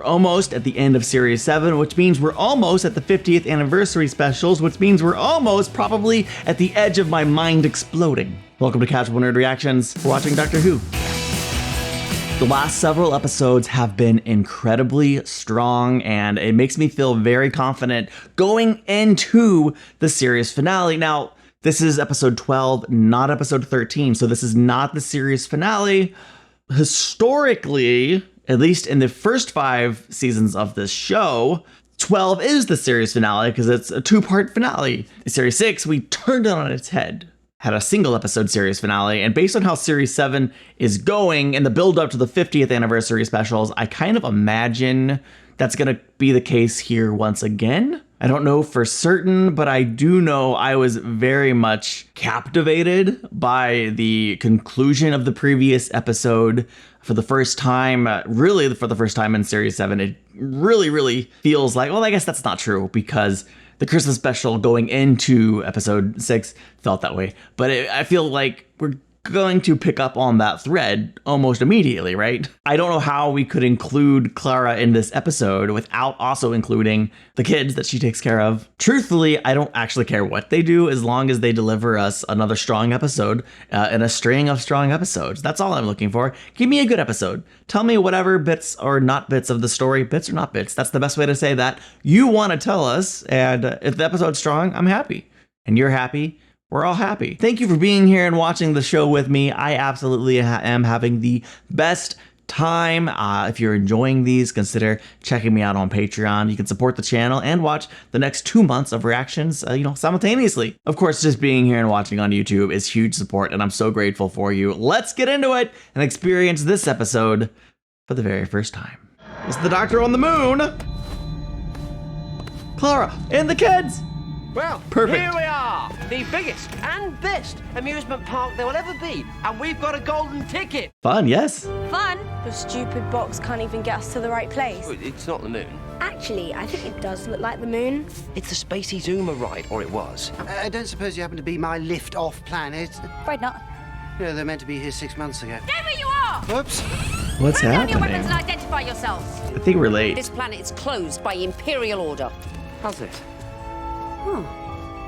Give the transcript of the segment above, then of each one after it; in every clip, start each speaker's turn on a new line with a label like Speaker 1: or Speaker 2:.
Speaker 1: We're almost at the end of Series 7, which means we're almost at the 50th anniversary specials, which means we're almost probably at the edge of my mind exploding. Welcome to Casual Nerd Reactions. We're watching Doctor Who. The last several episodes have been incredibly strong, and it makes me feel very confident going into the series finale. Now, this is episode 12, not episode 13, so this is not the series finale. Historically, at least in the first 5 seasons of this show, 12 is the series finale because it's a 2-part finale. In Series 6, we turned it on its head. Had a single episode series finale, and based on how Series 7 is going and the build up to the 50th anniversary specials, I kind of imagine that's gonna be the case here once again. I don't know for certain, but I do know I was very much captivated by the conclusion of the previous episode. For the first time, really for the first time in Series 7, it really feels like, well, I guess that's not true because the Christmas special going into episode 6 felt that way. But I feel like we're going to pick up on that thread almost immediately, right? I don't know how we could include Clara in this episode without also including the kids that she takes care of. Truthfully, I don't actually care what they do as long as they deliver us another strong episode and a string of strong episodes. That's all I'm looking for. Give me a good episode. Tell me whatever bits or not bits of the story, bits or not bits. That's the best way to say that. You want to tell us, and if the episode's strong, I'm happy. And you're happy. We're all happy. Thank you for being here and watching the show with me. I absolutely am having the best time. If you're enjoying these, consider checking me out on Patreon. You can support the channel and watch the next 2 months of reactions, simultaneously. Of course, just being here and watching on YouTube is huge support, and I'm so grateful for you. Let's get into it and experience this episode for the very first time. It's the Doctor on the Moon. Clara and the kids.
Speaker 2: Well,
Speaker 1: perfect.
Speaker 2: Here we are, the biggest and best amusement park there will ever be, and we've got a golden ticket.
Speaker 1: Fun, yes.
Speaker 3: Fun? The stupid box can't even get us to the right place.
Speaker 2: It's not the moon.
Speaker 3: Actually, I think it does look like the moon.
Speaker 2: It's the Spacey Zoomer ride, or it was.
Speaker 4: I don't suppose you happen to be my lift-off planet?
Speaker 3: Afraid not.
Speaker 4: No, they're meant to be here 6 months ago.
Speaker 5: Stay where you are!
Speaker 4: Whoops.
Speaker 1: What's
Speaker 5: Put down your
Speaker 1: happening?
Speaker 5: weapons and identify yourselves.
Speaker 1: I think we're late.
Speaker 5: This planet is closed by Imperial order.
Speaker 2: How's it?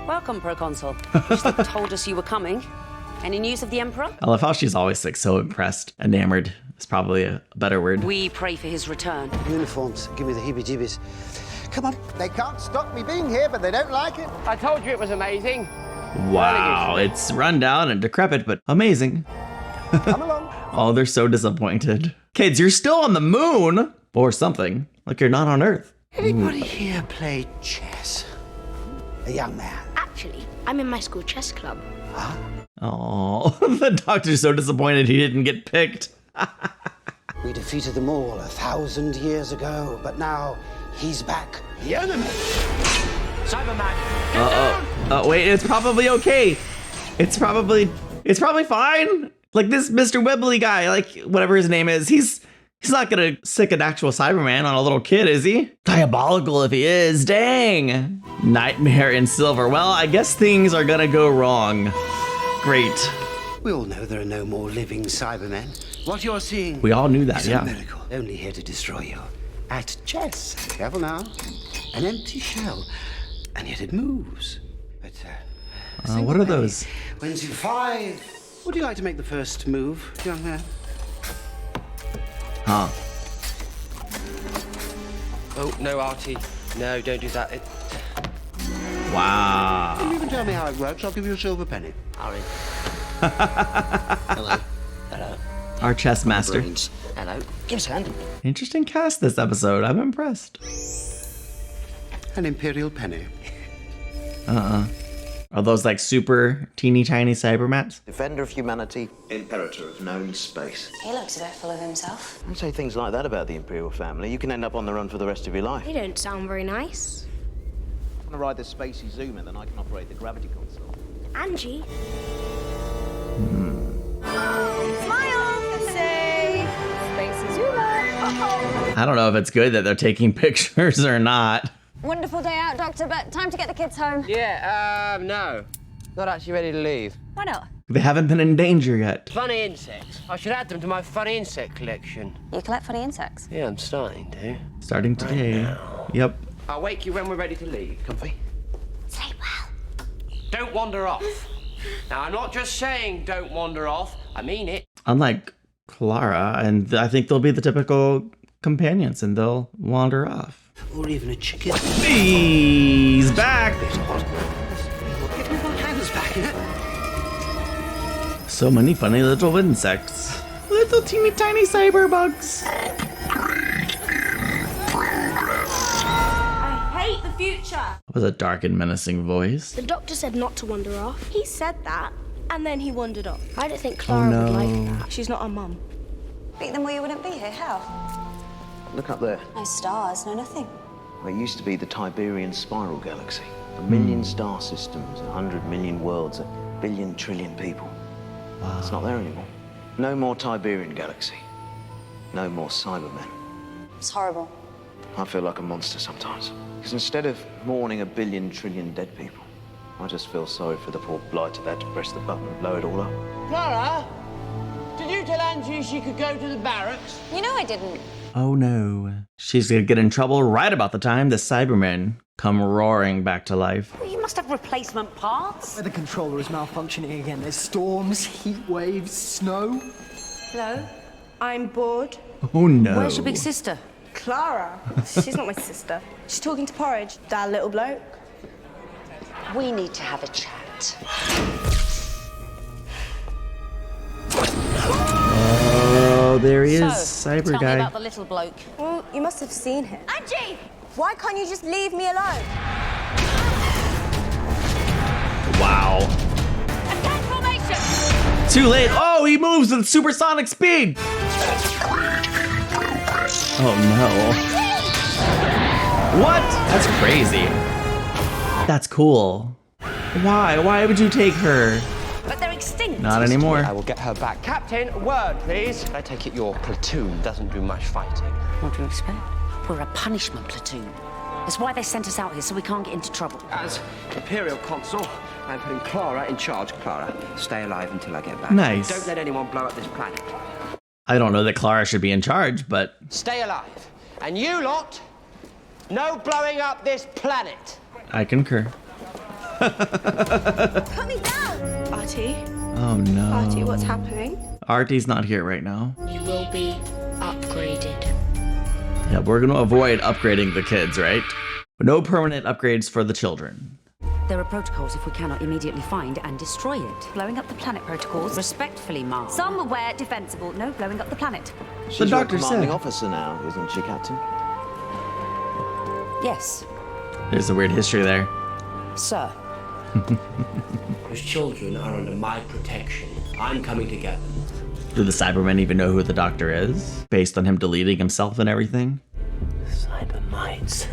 Speaker 5: Welcome, Proconsul. Wish they'd told us you were coming. Any news of the Emperor?
Speaker 1: I love how she's always like so impressed. Enamored is probably a better word.
Speaker 5: We pray for his return.
Speaker 4: Uniforms give me the heebie-jeebies. Come on. They can't stop me being here, but they don't like it.
Speaker 2: I told you it was amazing.
Speaker 1: Wow, it's run down and decrepit, but amazing.
Speaker 4: Come along.
Speaker 1: Oh, they're so disappointed. Kids, you're still on the moon or something. Like you're not on Earth.
Speaker 4: Anybody here play chess? A young man.
Speaker 3: Actually, I'm in my school chess club.
Speaker 1: Oh, the Doctor's so disappointed he didn't get picked.
Speaker 4: We defeated them all 1,000 years ago, but now he's back. The enemy.
Speaker 2: Cyberman.
Speaker 1: Oh, wait, it's probably okay. It's probably fine. Like this Mr. Webley guy, like whatever his name is, he's not gonna sick an actual Cyberman on a little kid, is he? Diabolical if he is, dang. Nightmare in silver. Well, I guess things are gonna go wrong. Great.
Speaker 4: We all know there are no more living Cybermen. What you're seeing
Speaker 1: We all knew that,
Speaker 4: is
Speaker 1: yeah.
Speaker 4: a miracle. Only here to destroy you. At chess. Careful now. An empty shell. And yet it moves. But,
Speaker 1: What are those?
Speaker 4: Wins you 5. Would you like to make the first move, young man?
Speaker 1: Huh.
Speaker 2: Oh, no, Artie. No, don't do that.
Speaker 1: Wow.
Speaker 4: Can you even tell me how it works? I'll give you a silver penny.
Speaker 2: Harry. Hello. Hello.
Speaker 1: Our chess master.
Speaker 2: Brains. Hello. Give us a hand.
Speaker 1: Interesting cast this episode. I'm impressed.
Speaker 4: An imperial penny.
Speaker 1: Are those like super teeny tiny Cybermats?
Speaker 6: Defender of humanity, Imperator of known space.
Speaker 5: He looks a bit full of himself.
Speaker 6: Don't say things like that about the Imperial family. You can end up on the run for the rest of your life.
Speaker 3: They don't sound very nice.
Speaker 6: I'm gonna ride this spacey Zoomer, then I can operate the gravity console.
Speaker 3: Angie.
Speaker 5: Smile! Say, Spacey Zoomer.
Speaker 1: I don't know if it's good that they're taking pictures or not.
Speaker 7: Wonderful day out, Doctor, but time to get the kids home.
Speaker 2: Yeah, no. Not actually ready to leave.
Speaker 7: Why not?
Speaker 1: They haven't been in danger yet.
Speaker 2: Funny insects. I should add them to my funny insect collection.
Speaker 5: You collect funny insects?
Speaker 2: Yeah, I'm starting to.
Speaker 1: Starting today. Yep.
Speaker 2: I'll wake you when we're ready to leave. Comfy?
Speaker 5: Sleep well.
Speaker 2: Don't wander off. Now, I'm not just saying don't wander off. I mean it.
Speaker 1: Unlike Clara, and I think they'll be the typical companions and they'll wander off.
Speaker 4: Or even a chicken.
Speaker 1: He's back!
Speaker 4: Get my hands back.
Speaker 1: So many funny little insects. Little teeny tiny cyber bugs.
Speaker 3: I hate the future.
Speaker 1: That was a dark and menacing voice.
Speaker 3: The doctor said not to wander off. He said that, and then he wandered off. I don't think Clara would like that. She's not our mum.
Speaker 5: Beat them or you wouldn't be here. How?
Speaker 6: Look up there.
Speaker 5: No stars, no nothing.
Speaker 6: Well, it used to be the Tiberian Spiral Galaxy. A million star systems, 100 million worlds, 1 billion trillion people. Wow. It's not there anymore. No more Tiberian Galaxy. No more Cybermen.
Speaker 5: It's horrible.
Speaker 6: I feel like a monster sometimes. Because instead of mourning 1 billion trillion dead people, I just feel sorry for the poor blighter that had to press the button and blow it all up.
Speaker 2: Clara, did you tell Angie she could go to the barracks?
Speaker 5: You know I didn't.
Speaker 1: Oh no. She's gonna get in trouble right about the time the Cybermen come roaring back to life.
Speaker 5: Well, you must have replacement parts.
Speaker 7: The controller is malfunctioning again. There's storms, heat waves, snow.
Speaker 3: Hello? I'm bored.
Speaker 1: Oh no.
Speaker 5: Where's your big sister?
Speaker 3: Clara? She's not my sister. She's talking to Porridge, that little bloke.
Speaker 5: We need to have a chat.
Speaker 1: Oh, there he is,
Speaker 5: So,
Speaker 1: Cyber
Speaker 5: tell
Speaker 1: guy.
Speaker 5: me about the little bloke.
Speaker 3: Well, you must have seen him. Angie! Why can't you just leave me alone?
Speaker 1: Wow.
Speaker 5: Attack formation!
Speaker 1: Too late. Oh, he moves at supersonic speed. Oh no. What? That's crazy. That's cool. Why? Why would you take her?
Speaker 5: But they're extinct.
Speaker 1: Not anymore.
Speaker 2: I will get her back. Captain, a word, please. I take it your platoon doesn't do much fighting.
Speaker 5: What do you expect? We're a punishment platoon. That's why they sent us out here, so we can't get into trouble.
Speaker 2: As Imperial Consul, I'm putting Clara in charge. Clara, stay alive until I get back.
Speaker 1: Nice.
Speaker 2: Don't let anyone blow up this planet.
Speaker 1: I don't know that Clara should be in charge, but
Speaker 2: Stay alive. And you lot, no blowing up this planet.
Speaker 1: I concur.
Speaker 3: Put me down! Artie?
Speaker 1: Oh no.
Speaker 3: Artie, what's happening?
Speaker 1: Artie's not here right now.
Speaker 8: You will be upgraded.
Speaker 1: Yeah, we're gonna avoid upgrading the kids, right? But no permanent upgrades for the children.
Speaker 5: There are protocols if we cannot immediately find and destroy it. Blowing up the planet protocols, respectfully, ma'am. Some were defensible. No blowing up the planet.
Speaker 6: She's
Speaker 1: doctor
Speaker 6: your commanding
Speaker 1: said.
Speaker 6: officer now, isn't she, Captain?
Speaker 5: Yes,
Speaker 1: There's a weird history there.
Speaker 5: sir.
Speaker 9: Those children are under my protection. I'm coming to get them.
Speaker 1: Do the Cybermen even know who the doctor is? Based on him deleting himself and everything?
Speaker 9: Cybermites.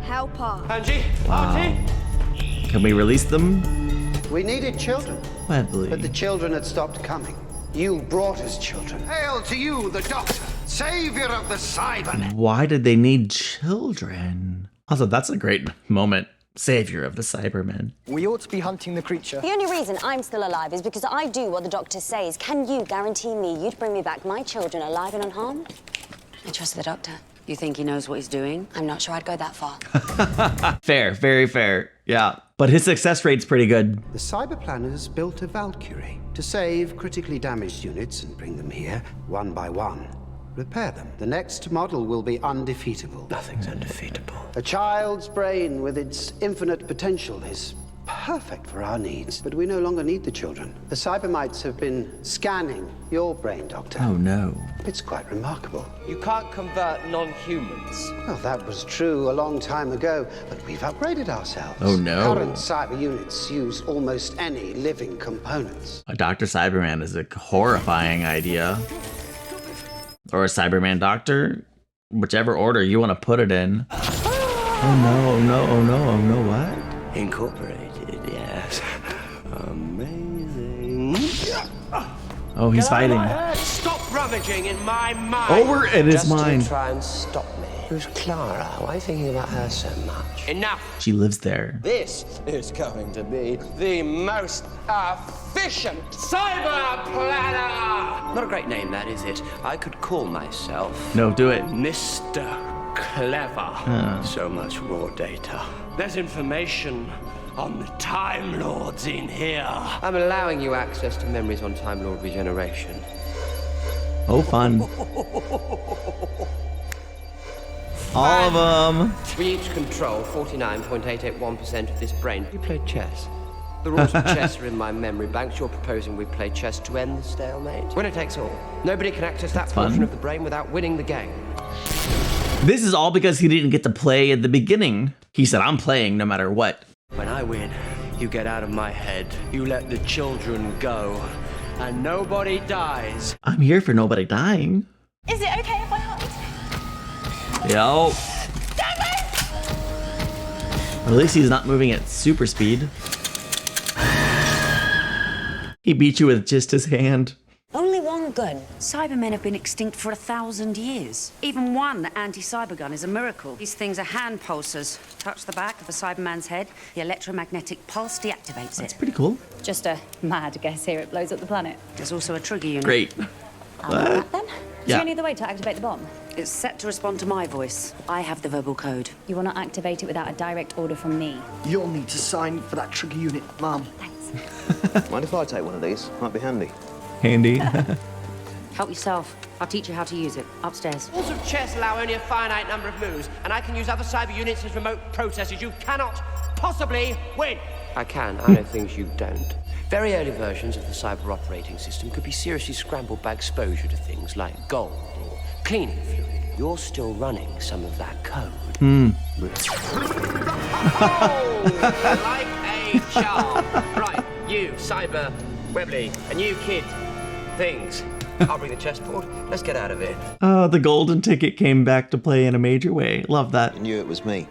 Speaker 3: Help her.
Speaker 2: Angie, Artie.
Speaker 1: Can we release them?
Speaker 4: We needed children,
Speaker 1: Gladly.
Speaker 4: but the children had stopped coming. You brought us children.
Speaker 10: Hail to you, the Doctor, savior of the Cybernet.
Speaker 1: Why did they need children? Also, that's a great moment. Savior of the Cybermen.
Speaker 7: We ought to be hunting the creature.
Speaker 5: The only reason I'm still alive is because I do what the doctor says. Can you guarantee me you'd bring me back my children alive and unharmed? I trust the doctor. You think he knows what he's doing? I'm not sure I'd go that far.
Speaker 1: Fair, very fair. Yeah. But his success rate's pretty good.
Speaker 4: The cyber planners built a Valkyrie to save critically damaged units and bring them here, one by one. Repair them. The next model will be undefeatable.
Speaker 9: Nothing's undefeatable.
Speaker 4: A child's brain with its infinite potential is perfect for our needs, but we no longer need the children. The cybermites have been scanning your brain, Doctor.
Speaker 1: Oh no.
Speaker 4: It's quite remarkable.
Speaker 2: You can't convert non-humans.
Speaker 4: Well, that was true a long time ago, but we've upgraded ourselves.
Speaker 1: Oh, no.
Speaker 4: Current cyber units use almost any living components.
Speaker 1: A Dr. Cyberman is a horrifying idea. Or a Cyberman Doctor. Whichever order you want to put it in. Oh no, oh no, oh no, oh no, what?
Speaker 9: Incorporated, yes. Amazing.
Speaker 1: Oh, he's fighting.
Speaker 2: Stop rummaging in my mind.
Speaker 1: Over in his
Speaker 2: Just
Speaker 1: mind.
Speaker 2: to try and stop me. Who's Clara? Why are you thinking about her so much? Enough!
Speaker 1: She lives there.
Speaker 2: This is going to be the most efficient cyber planner! Not a great name, that, is it? I could call myself...
Speaker 1: No, do it.
Speaker 2: Mr. Clever. So much raw data. There's information on the Time Lords in here. I'm allowing you access to memories on Time Lord regeneration.
Speaker 1: Oh, fun. All of them.
Speaker 2: We each control 49.881% of this brain. We played chess. The rules of chess are in my memory banks. You're proposing we play chess to end the stalemate. Winner takes all. Nobody can access that portion of the brain without winning the game.
Speaker 1: This is all because he didn't get to play at the beginning. He said, I'm playing no matter what.
Speaker 2: When I win, you get out of my head. You let the children go. And nobody dies.
Speaker 1: I'm here for nobody dying.
Speaker 3: Is it okay if I hide?
Speaker 1: Yo. At least he's not moving at super speed. He beat you with just his hand.
Speaker 5: Only one gun.
Speaker 11: Cybermen have been extinct for 1,000 years. Even one anti-cyber gun is a miracle. These things are hand pulsers. Touch the back of a Cyberman's head, the electromagnetic pulse deactivates
Speaker 1: That's
Speaker 11: it.
Speaker 1: pretty cool.
Speaker 11: Just a mad guess here, it blows up the planet. There's also a trigger unit.
Speaker 1: Great.
Speaker 11: That, then?
Speaker 3: Is there any other way to activate the bomb?
Speaker 11: It's set to respond to my voice. I have the verbal code.
Speaker 3: You will not activate it without a direct order from me.
Speaker 7: You'll need to sign for that trigger unit, Mum.
Speaker 3: Thanks.
Speaker 6: Mind if I take one of these? Might be handy.
Speaker 1: Handy.
Speaker 11: Help yourself. I'll teach you how to use it. Upstairs.
Speaker 2: Rules of chess allow only a finite number of moves, and I can use other cyber units as remote processors. You cannot possibly win. I can. I know things you don't. Very early versions of the cyber operating system could be seriously scrambled by exposure to things like gold or cleaning fluid. You're still running some of that code. Like a charm. Right, you, Cyber Webley, and you, Kid Things. I'll bring the chessboard. Let's get out of here.
Speaker 1: Oh, the golden ticket came back to play in a major way. Love that.
Speaker 6: I knew it was me.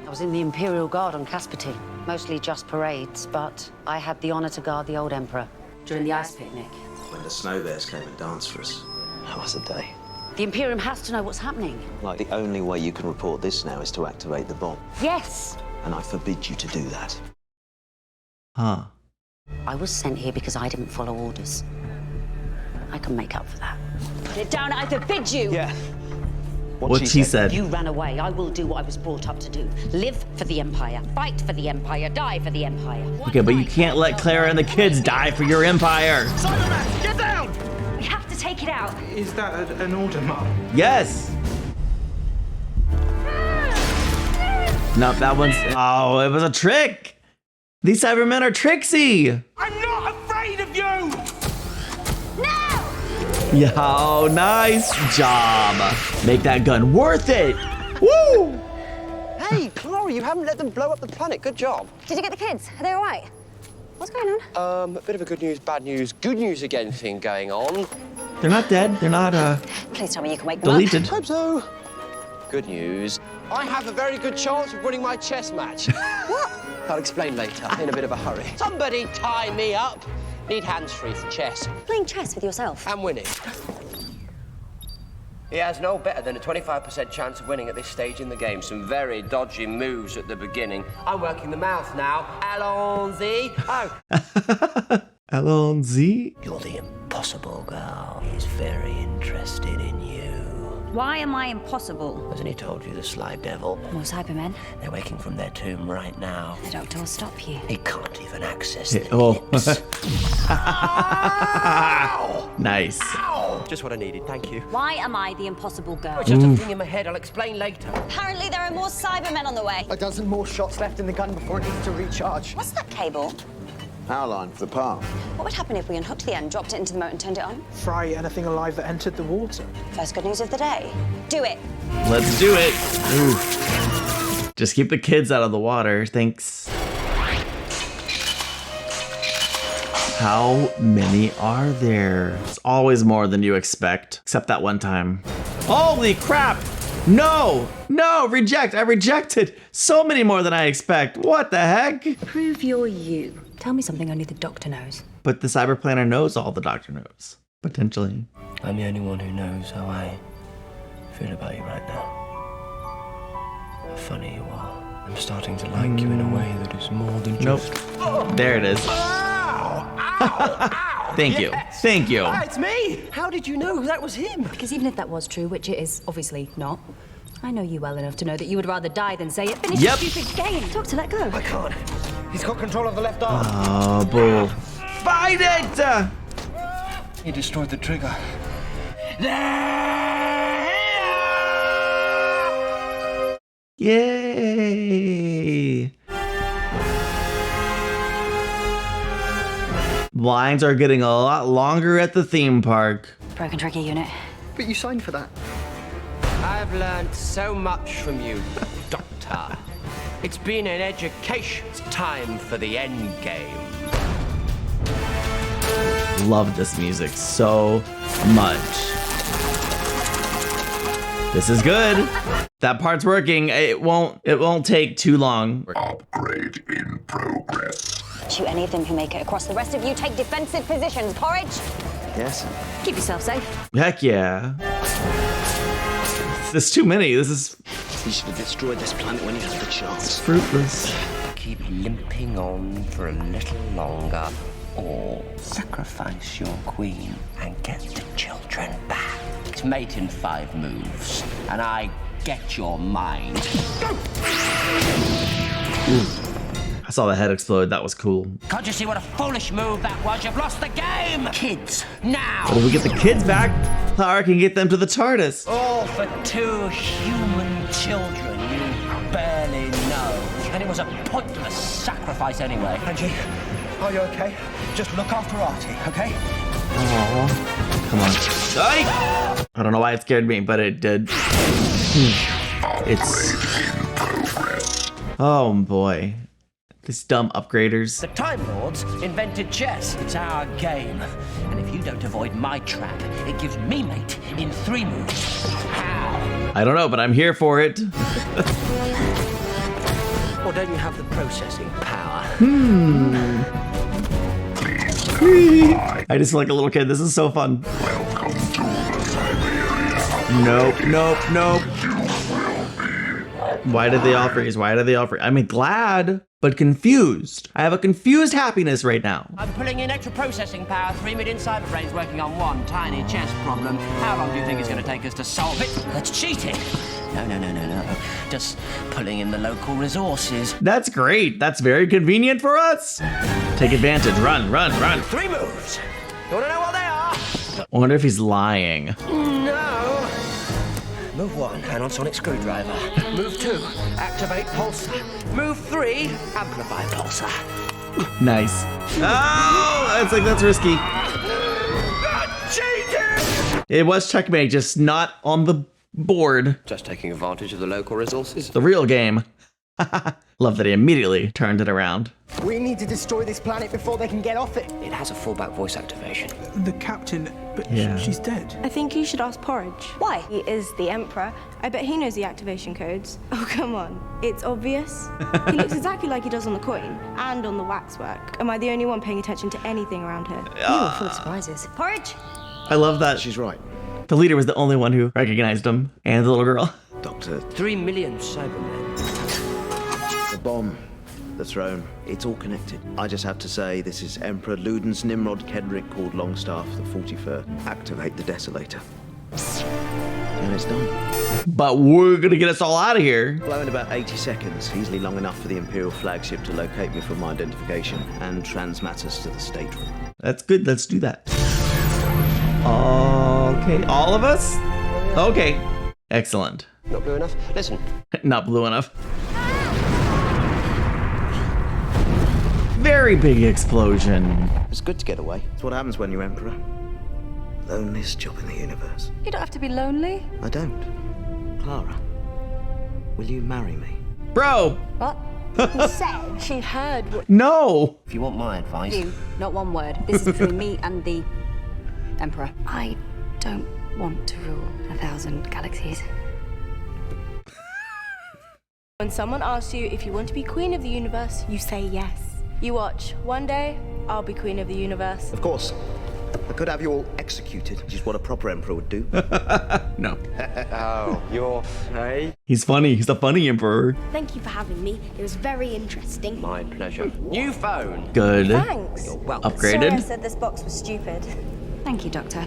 Speaker 11: I was in the Imperial Guard on Casperty. Mostly just parades, but I had the honor to guard the old Emperor during the ice picnic.
Speaker 6: When the snow bears came and danced for us. That was a day.
Speaker 11: The Imperium has to know what's happening.
Speaker 6: Like, the only way you can report this now is to activate the bomb.
Speaker 11: Yes!
Speaker 6: And I forbid you to do that.
Speaker 1: Huh.
Speaker 11: I was sent here because I didn't follow orders. I can make up for that. Put it down, I forbid you!
Speaker 6: Yeah.
Speaker 1: What she said.
Speaker 11: You ran away. I will do what I was brought up to do. Live for the Empire. Fight for the Empire. Die for the Empire.
Speaker 1: Okay, but you can't let Clara and the kids die for your empire.
Speaker 2: Cyberman, get down!
Speaker 3: We have to take it out.
Speaker 7: Is that an order, Mum?
Speaker 1: Yes. Nope, that one's... Oh, it was a trick. These Cybermen are tricksy.
Speaker 2: I'm not afraid of you!
Speaker 1: Yo, nice job. Make that gun worth it. Woo!
Speaker 2: Hey, Clara, you haven't let them blow up the planet. Good job.
Speaker 3: Did you get the kids? Are they all right? What's going on?
Speaker 2: A bit of a good news, bad news, good news again thing going on.
Speaker 1: They're not dead. They're not
Speaker 3: Please tell me you can wake them
Speaker 1: deleted.
Speaker 2: Hope so. Good news. I have a very good chance of winning my chess match. What? I'll explain later, in a bit of a hurry. Somebody tie me up. Need hands-free for chess.
Speaker 3: Playing chess with yourself.
Speaker 2: And winning. He has no better than a 25% chance of winning at this stage in the game. Some very dodgy moves at the beginning. I'm working the mouth now. Allons-y. Oh.
Speaker 1: Allons-y.
Speaker 2: You're the impossible girl. He's very interested in you.
Speaker 11: Why am I impossible?
Speaker 2: Hasn't he told you, the sly devil?
Speaker 3: More Cybermen.
Speaker 2: They're waking from their tomb right now.
Speaker 3: The doctor will stop you.
Speaker 2: He can't even access the
Speaker 1: Oh.
Speaker 2: lips.
Speaker 1: Nice.
Speaker 2: Ow! Just what I needed, thank you.
Speaker 11: Why am I the impossible girl?
Speaker 2: It's just a thing in my head, I'll explain later.
Speaker 3: Apparently there are more Cybermen on the way.
Speaker 7: A dozen more shots left in the gun before it needs to recharge.
Speaker 3: What's that cable?
Speaker 6: Power line for the park.
Speaker 3: What would happen if we unhooked the end, dropped it into the moat and turned it on?
Speaker 7: Fry anything alive that entered the water.
Speaker 3: First good news of the day. Do it.
Speaker 1: Let's do it. Ooh. Just keep the kids out of the water. Thanks. How many are there? It's always more than you expect, except that one time. Holy crap! No! No! Reject! I rejected! So many more than I expect. What the heck?
Speaker 3: Prove you're you. Tell me something only the doctor knows.
Speaker 1: But the cyber planner knows all the doctor knows. Potentially.
Speaker 2: I'm the only one who knows how I feel about you right now.
Speaker 9: funny you are. I'm starting to like you in a way that is more than just...
Speaker 1: Nope. There it is. Thank you. Thank you.
Speaker 9: Ah, it's me! How did you know that was him?
Speaker 11: Because even if that was true, which it is obviously not, I know you well enough to know that you would rather die than say it. Finish
Speaker 1: Yep.
Speaker 11: the stupid game. Doctor, let go.
Speaker 9: I can't. He's got control of the left arm.
Speaker 1: Oh, bull. Fight it!
Speaker 9: He destroyed the trigger.
Speaker 1: Yay! Lines are getting a lot longer at the theme park.
Speaker 11: Broken trigger unit.
Speaker 7: But you signed for that.
Speaker 2: I've learned so much from you, Doctor. It's been an education. It's time for the end game.
Speaker 1: Love this music so much. This is good. That part's working. It won't take too long.
Speaker 10: Upgrade in progress.
Speaker 5: Shoot any of them who make it across. The rest of you take defensive positions. Porridge?
Speaker 6: Yes.
Speaker 11: Keep yourself safe.
Speaker 1: Heck yeah. There's too many. This is
Speaker 6: You should have destroyed this planet when you had the chance.
Speaker 1: fruitless.
Speaker 2: Keep limping on for a little longer, or sacrifice your queen and get the children back. It's mate in 5 moves, and I get your mind.
Speaker 1: I saw the head explode. That was cool.
Speaker 2: Can't you see what a foolish move that was? You've lost the game! Kids, now!
Speaker 1: But if we get the kids back, Clara can get them to the TARDIS.
Speaker 2: All for 2 human children you barely know. And it was a pointless sacrifice anyway.
Speaker 9: Angie, are you okay? Just look after Artie, okay?
Speaker 1: Aww. Come on. Ay! I don't know why it scared me, but it did. It's... Oh boy. These dumb upgraders.
Speaker 2: The Time Lords invented chess. It's our game. And if you don't avoid my trap, it gives me mate in 3 moves. How?
Speaker 1: I don't know, but I'm here for it.
Speaker 2: Or don't you have the processing power?
Speaker 1: I just feel like a little kid. This is so fun.
Speaker 10: Welcome to the Siberia.
Speaker 1: Nope, nope, nope. Why did they all freeze? Why did they all freeze? I'm glad, but confused. I have a confused happiness right now.
Speaker 2: I'm pulling in extra processing power. 3 million cyber brains working on one tiny chess problem. How long do you think it's going to take us to solve it? That's cheating. No. Just pulling in the local resources.
Speaker 1: That's great. That's very convenient for us. Take advantage. Run.
Speaker 2: 3 moves. You want to know what they are?
Speaker 1: I wonder if he's lying.
Speaker 2: No. Move 1, hand-on-sonic screwdriver. Move 2, activate pulsar. Move 3, amplify pulsar.
Speaker 1: Nice. Oh, it's like that's risky.
Speaker 2: Cheating!
Speaker 1: It was checkmate, just not on the board.
Speaker 2: Just taking advantage of the local resources.
Speaker 1: The real game. Love that he immediately turned it around.
Speaker 7: We need to destroy this planet before they can get off it.
Speaker 2: It has a fallback voice activation.
Speaker 7: The captain, but
Speaker 1: Yeah.
Speaker 7: she's dead.
Speaker 3: I think you should ask Porridge.
Speaker 5: Why?
Speaker 3: He is the Emperor. I bet he knows the activation codes. Oh, come on. It's obvious. He looks exactly like he does on the coin and on the waxwork. Am I the only one paying attention to anything around here?
Speaker 11: You're full of surprises.
Speaker 5: Porridge?
Speaker 1: I love that.
Speaker 6: She's right.
Speaker 1: The leader was the only one who recognized him, and the little girl.
Speaker 6: Doctor,
Speaker 2: 3 million Cybermen.
Speaker 6: the bomb, the throne, it's all connected. I just have to say, this is Emperor Ludens Nimrod Kedrick called Longstaff, the 43rd. Activate the Desolator. And it's done.
Speaker 1: But we're gonna get us all out of here.
Speaker 6: Blow in about 80 seconds, easily long enough for the Imperial flagship to locate me from my identification and transmat us to the stateroom.
Speaker 1: That's good. Let's do that. Okay, all of us? Okay. Excellent.
Speaker 2: Not blue enough? Listen.
Speaker 1: Not blue enough. Very big explosion.
Speaker 6: It's good to get away. It's what happens when you're Emperor. Loneliest job in the universe.
Speaker 11: You don't have to be lonely.
Speaker 6: I don't. Clara, will you marry me?
Speaker 1: Bro!
Speaker 11: What?
Speaker 3: He said she heard what...
Speaker 1: No!
Speaker 2: If you want my advice...
Speaker 11: You, not one word. This is between me and the Emperor. I don't want to rule 1,000 galaxies.
Speaker 3: When someone asks you if you want to be queen of the universe, you say yes. You watch. One day, I'll be queen of the universe.
Speaker 6: Of course. I could have you all executed, which is what a proper emperor would do.
Speaker 1: No.
Speaker 2: Oh, you're... Hey?
Speaker 1: He's funny. He's a funny emperor.
Speaker 8: Thank you for having me. It was very interesting.
Speaker 2: My pleasure. New phone.
Speaker 1: Good.
Speaker 3: Thanks.
Speaker 2: You're welcome.
Speaker 3: Sorry I
Speaker 1: Upgraded.
Speaker 3: said this box was stupid.
Speaker 11: Thank you, Doctor.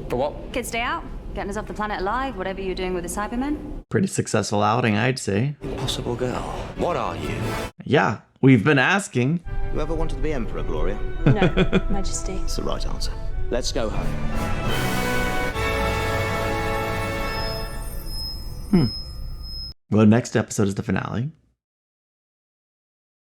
Speaker 2: For what?
Speaker 11: Kids, stay out. Getting us off the planet alive, whatever you're doing with the Cybermen.
Speaker 1: Pretty successful outing, I'd say.
Speaker 2: Impossible girl. What are you?
Speaker 1: Yeah, we've been asking.
Speaker 6: You ever wanted to be emperor, Gloria?
Speaker 3: No, Majesty.
Speaker 6: That's the right answer.
Speaker 2: Let's go home.
Speaker 1: Well, next episode is the finale.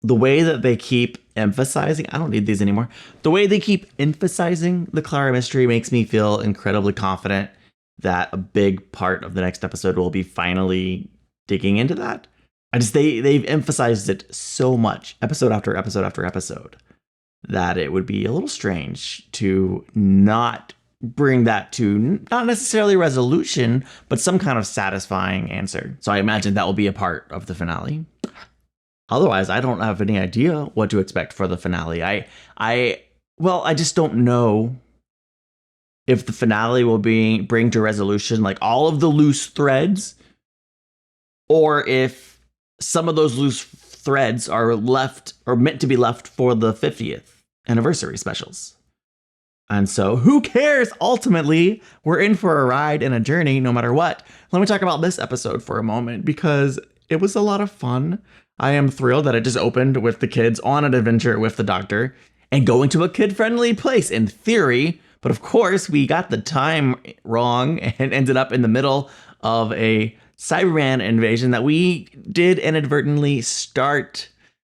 Speaker 1: The way that they keep emphasizing, I don't need these anymore. The way they keep emphasizing the Clara mystery makes me feel incredibly confident that a big part of the next episode will be finally digging into that. They've emphasized it so much, episode after episode after episode, that it would be a little strange to not bring that to not necessarily resolution, but some kind of satisfying answer. So I imagine that will be a part of the finale. Otherwise, I don't have any idea what to expect for the finale. I just don't know if the finale will bring to resolution like all of the loose threads, or if some of those loose threads are left or meant to be left for the 50th anniversary specials. And so who cares? Ultimately, we're in for a ride and a journey no matter what. Let me talk about this episode for a moment because it was a lot of fun. I am thrilled that it just opened with the kids on an adventure with the Doctor and going to a kid-friendly place in theory. But of course, we got the time wrong and ended up in the middle of a Cyberman invasion that we did inadvertently start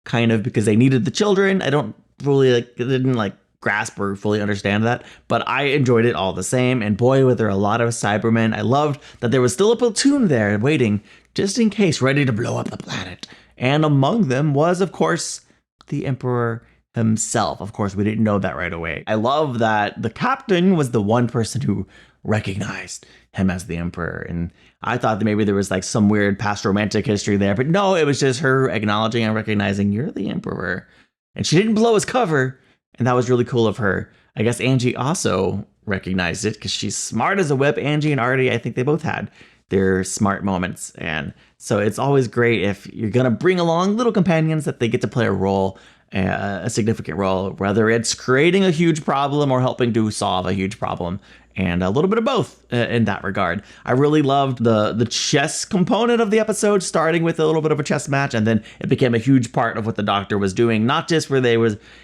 Speaker 1: kind of because they needed the children. I don't really didn't grasp or fully understand that, but I enjoyed it all the same. And boy, were there a lot of Cybermen. I loved that there was still a platoon there waiting just in case, ready to blow up the planet. And among them was, of course, the Emperor himself. Of course, we didn't know that right away. I love that the captain was the one person who recognized him as the Emperor. And I thought that maybe there was some weird past romantic history there, but no, it was just her acknowledging and recognizing you're the Emperor. And she didn't blow his cover. And that was really cool of her. I guess Angie also recognized it because she's smart as a whip. Angie and Artie, I think they both had their smart moments. And so it's always great if you're going to bring along little companions that they get to play a role, a significant role, whether it's creating a huge problem or helping to solve a huge problem. And a little bit of both in that regard. I really loved the chess component of the episode, starting with a little bit of a chess match, and then it became a huge part of what the Doctor was doing, not just where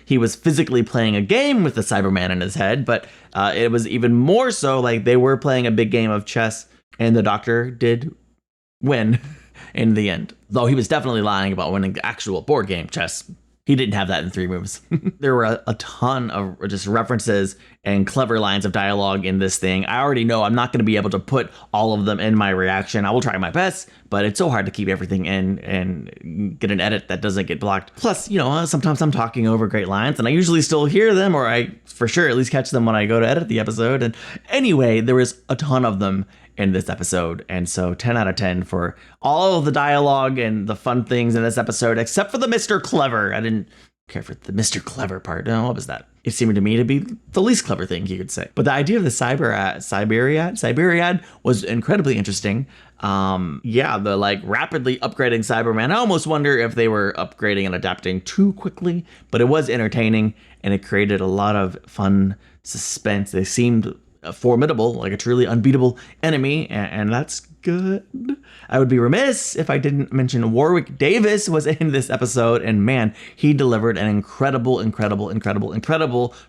Speaker 1: he was physically playing a game with the Cyberman in his head, but it was even more so they were playing a big game of chess, and the Doctor did win in the end. Though he was definitely lying about winning the actual board game chess. He didn't have that in 3 moves. There were a ton of just references and clever lines of dialogue in this thing. I already know I'm not going to be able to put all of them in my reaction. I will try my best, but it's so hard to keep everything in and get an edit that doesn't get blocked. Plus, sometimes I'm talking over great lines and I usually still hear them, or I for sure at least catch them when I go to edit the episode. And anyway, there was a ton of them in this episode, and so 10 out of 10 for all of the dialogue and the fun things in this episode, except for the Mr. Clever. I didn't care for the Mr. Clever part. No, what was that? It seemed to me to be the least clever thing you could say. But the idea of the Cyberiad was incredibly interesting. The rapidly upgrading Cyberman. I almost wonder if they were upgrading and adapting too quickly, but it was entertaining and it created a lot of fun suspense. They seemed formidable, like a truly unbeatable enemy, and that's good. I would be remiss if I didn't mention Warwick Davis was in this episode, and man, he delivered an incredible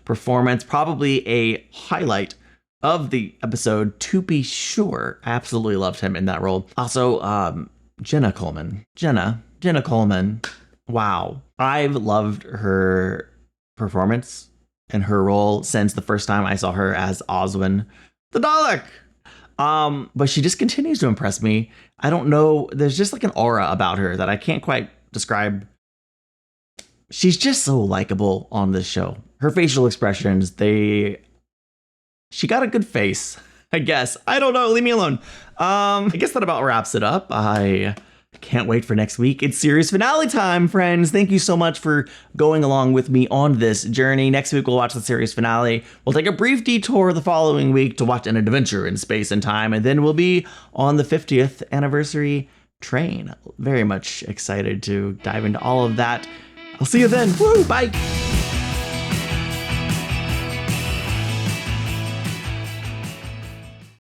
Speaker 1: performance, probably a highlight of the episode to be sure. I absolutely loved him in that role. Also, Jenna Coleman. Wow. I've loved her performance and her role since the first time I saw her as Oswin the Dalek. But she just continues to impress me. I don't know. There's just an aura about her that I can't quite describe. She's just so likable on this show. Her facial expressions, she got a good face, I guess. I don't know. Leave me alone. I guess that about wraps it up. I Can't wait for next week. It's series finale time, friends. Thank you so much for going along with me on this journey. Next week, we'll watch the series finale. We'll take a brief detour the following week to watch an adventure in space and time, and then we'll be on the 50th anniversary train. Very much excited to dive into all of that. I'll see you then. Woo, bye.